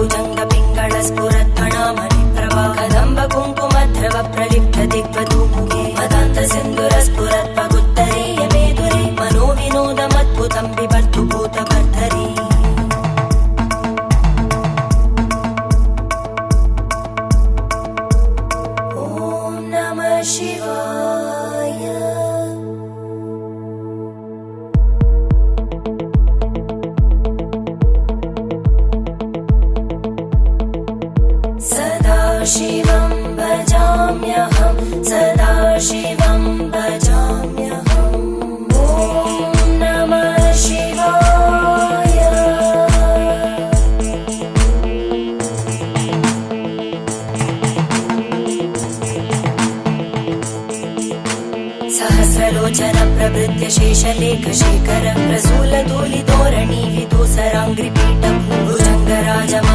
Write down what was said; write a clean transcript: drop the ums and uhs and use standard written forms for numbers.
भुजंग पिंगळ स्फुरत्फणामणि प्रभा कदंब कुंकुमद्रव प्रलिप्त दिग्वधूमुखे मदान्त सिन्धुर स्फुरत्पगुत्तरीय मेदुरे मनो विनोदमद्भुतं बिभर्तु भूतभर्धरी ॐ नमः शिवाय। सदाशिवं भजाम्यहं सदाशिवं भजाम्यहम् ॐ नमः शिवाय। सहस्रलोचन प्रभृत्य शेषलेख शेखर प्रसूल धूलिधोरणि विदूसराङ्घ्रिपीठं भुजङ्गराजमा